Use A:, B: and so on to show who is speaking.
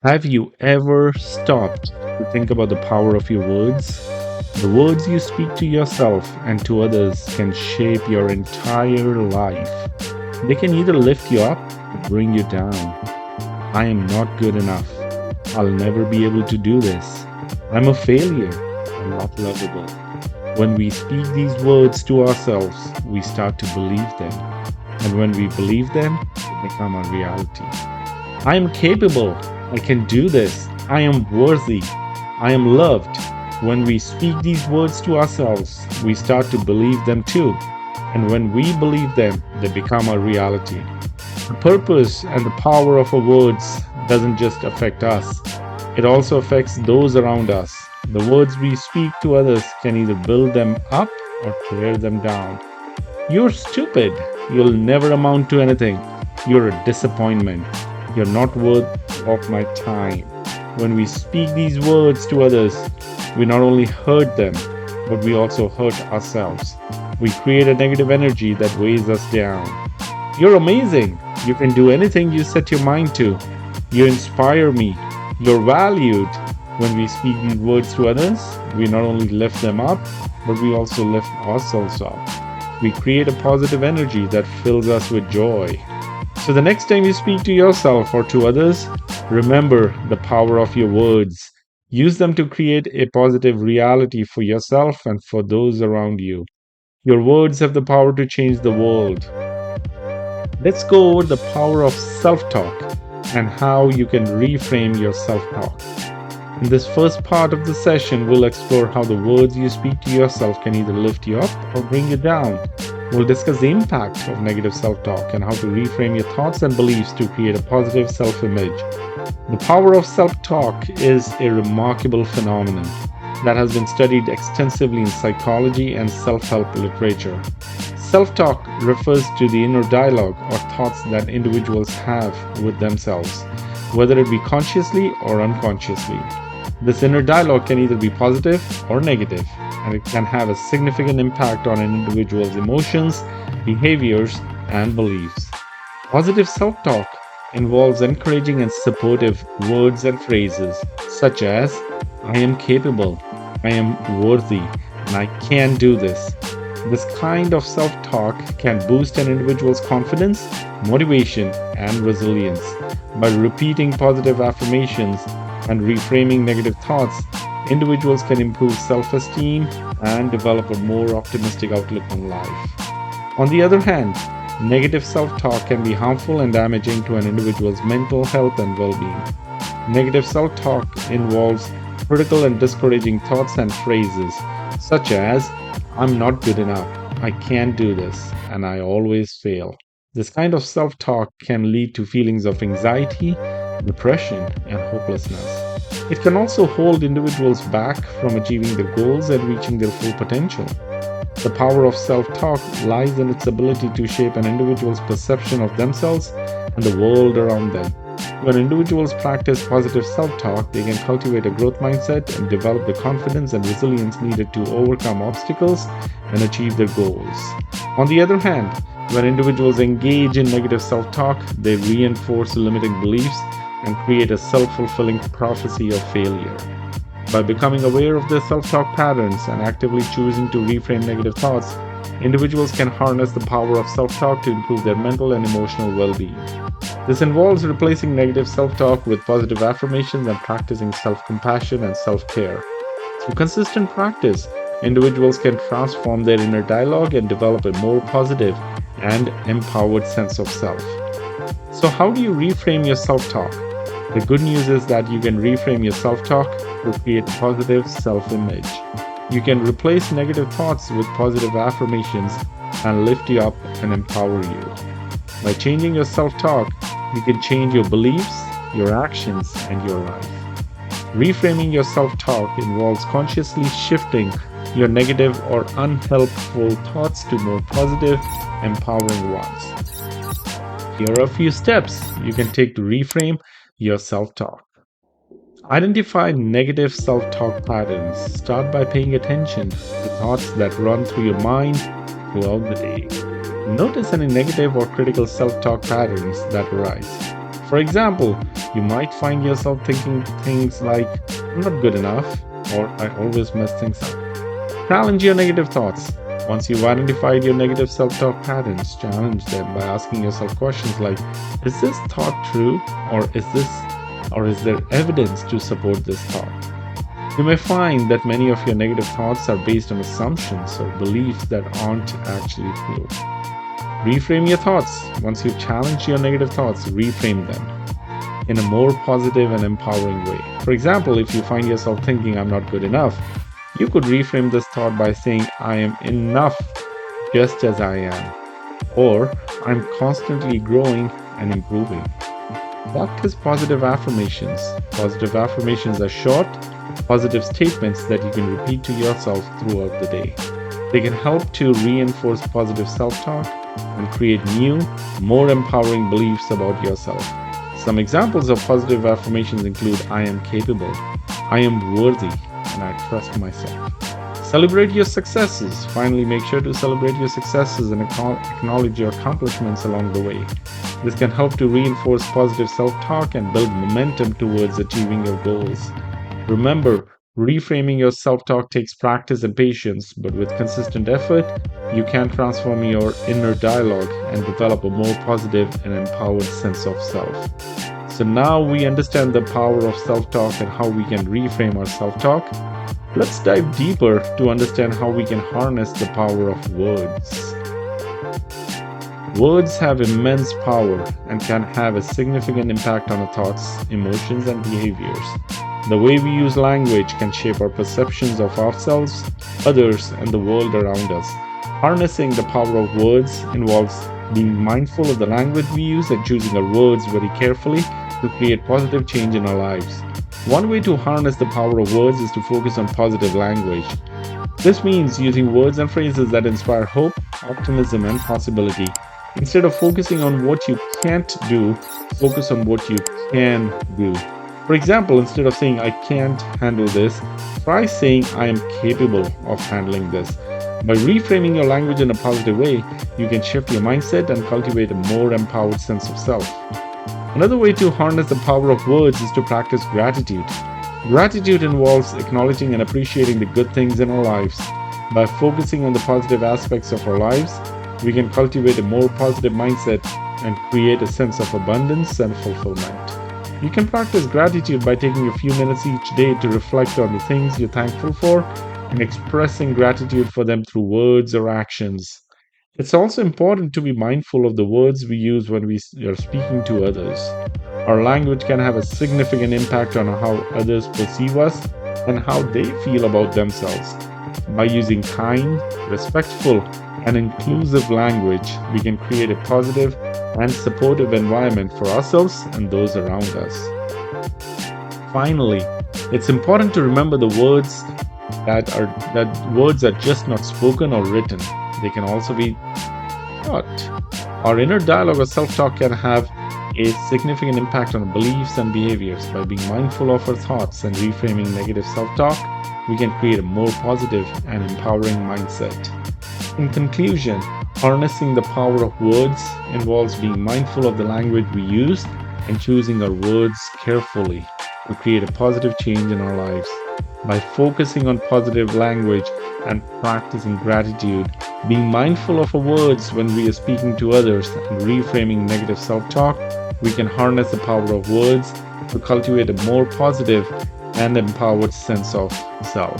A: Have you ever stopped to think about the power of your words? The words you speak to yourself and to others can shape your entire life. They can either lift you up or bring you down. I am not good enough. I'll never be able to do this. I'm a failure. I'm not lovable. When we speak these words to ourselves, we start to believe them. And when we believe them, they become a reality. I am capable. I can do this. I am worthy. I am loved. When we speak these words to ourselves, we start to believe them too. And when we believe them, they become a reality. The purpose and the power of our words doesn't just affect us, it also affects those around us. The words we speak to others can either build them up or tear them down. You're stupid. You'll never amount to anything. You're a disappointment. You're not worth of my time. When we speak these words to others, we not only hurt them, but we also hurt ourselves. We create a negative energy that weighs us down. You're amazing. You can do anything you set your mind to. You inspire me. You're valued. When we speak these words to others, we not only lift them up, but we also lift ourselves up. We create a positive energy that fills us with joy. So the next time you speak to yourself or to others, remember the power of your words. Use them to create a positive reality for yourself and for those around you. Your words have the power to change the world. Let's go over the power of self talk and how you can reframe your self talk. In this first part of the session, we'll explore how the words you speak to yourself can either lift you up or bring you down. We'll discuss the impact of negative self talk and how to reframe your thoughts and beliefs to create a positive self image. The power of self talk is a remarkable phenomenon that has been studied extensively in psychology and self help literature. Self talk refers to the inner dialogue or thoughts that individuals have with themselves, whether it be consciously or unconsciously. This inner dialogue can either be positive or negative, and it can have a significant impact on an individual's emotions, behaviors, and beliefs. Positive self talk involves encouraging and supportive words and phrases such as, I am capable, I am worthy, and I can do this. This kind of self talk can boost an individual's confidence, motivation, and resilience. By repeating positive affirmations and reframing negative thoughts, individuals can improve self esteem and develop a more optimistic outlook on life. On the other hand, negative self talk can be harmful and damaging to an individual's mental health and well being. Negative self talk involves critical and discouraging thoughts and phrases such as, I'm not good enough, I can't do this, and I always fail. This kind of self talk can lead to feelings of anxiety, depression, and hopelessness. It can also hold individuals back from achieving their goals and reaching their full potential. The power of self talk lies in its ability to shape an individual's perception of themselves and the world around them. When individuals practice positive self talk, they can cultivate a growth mindset and develop the confidence and resilience needed to overcome obstacles and achieve their goals. On the other hand, when individuals engage in negative self talk, they reinforce limiting beliefs and create a self fulfilling prophecy of failure. By becoming aware of their self talk patterns and actively choosing to reframe negative thoughts, individuals can harness the power of self talk to improve their mental and emotional well being. This involves replacing negative self talk with positive affirmations and practicing self compassion and self care. Through consistent practice, individuals can transform their inner dialogue and develop a more positive and empowered sense of self. So, how do you reframe your self talk? The good news is that you can reframe your self talk to create a positive self image. You can replace negative thoughts with positive affirmations and lift you up and empower you. By changing your self talk, you can change your beliefs, your actions, and your life. Reframing your self talk involves consciously shifting your negative or unhelpful thoughts to more positive, empowering ones. Here are a few steps you can take to reframe your self talk. Identify negative self talk patterns. Start by paying attention to thoughts that run through your mind throughout the day. Notice any negative or critical self talk patterns that arise. For example, you might find yourself thinking things like, I'm not good enough, or I always mess things up. Challenge your negative thoughts. Once you've identified your negative self-talk patterns, challenge them by asking yourself questions like, is this thought true, or is there evidence to support this thought? You may find that many of your negative thoughts are based on assumptions or beliefs that aren't actually true. Reframe your thoughts. Once you've challenged your negative thoughts, reframe them in a more positive and empowering way. For example, if you find yourself thinking, I'm not good enough, you could reframe this thought by saying, I am enough just as I am, or I'm constantly growing and improving. Practice positive affirmations. Positive affirmations are short, positive statements that you can repeat to yourself throughout the day. They can help to reinforce positive self-talk and create new, more empowering beliefs about yourself. Some examples of positive affirmations include, I am capable, I am worthy, and I trust myself. Celebrate your successes. Finally, make sure to celebrate your successes and acknowledge your accomplishments along the way. This can help to reinforce positive self-talk and build momentum towards achieving your goals. Remember, reframing your self-talk takes practice and patience, but with consistent effort, you can transform your inner dialogue and develop a more positive and empowered sense of self. So now we understand the power of self-talk and how we can reframe our self-talk. Let's dive deeper to understand how we can harness the power of words. Words have immense power and can have a significant impact on our thoughts, emotions, and behaviors. The way we use language can shape our perceptions of ourselves, others, and the world around us. Harnessing the power of words involves being mindful of the language we use and choosing our words very carefully to create positive change in our lives. One way to harness the power of words is to focus on positive language. This means using words and phrases that inspire hope, optimism, and possibility. Instead of focusing on what you can't do, focus on what you can do. For example, instead of saying, I can't handle this, try saying, I am capable of handling this. By reframing your language in a positive way, you can shift your mindset and cultivate a more empowered sense of self. Another way to harness the power of words is to practice gratitude. Gratitude involves acknowledging and appreciating the good things in our lives. By focusing on the positive aspects of our lives, we can cultivate a more positive mindset and create a sense of abundance and fulfillment. You can practice gratitude by taking a few minutes each day to reflect on the things you're thankful for and expressing gratitude for them through words or actions. It's also important to be mindful of the words we use when we are speaking to others. Our language can have a significant impact on how others perceive us and how they feel about themselves. By using kind, respectful, and inclusive language, we can create a positive and supportive environment for ourselves and those around us. Finally, it's important to remember the words that words are just not spoken or written. They can also be thought. Our inner dialogue or self-talk can have a significant impact on our beliefs and behaviors. By being mindful of our thoughts and reframing negative self-talk, we can create a more positive and empowering mindset. In conclusion, harnessing the power of words involves being mindful of the language we use and choosing our words carefully to create a positive change in our lives. By focusing on positive language and practicing gratitude, being mindful of our words when we are speaking to others, and reframing negative self-talk, we can harness the power of words to cultivate a more positive and empowered sense of self.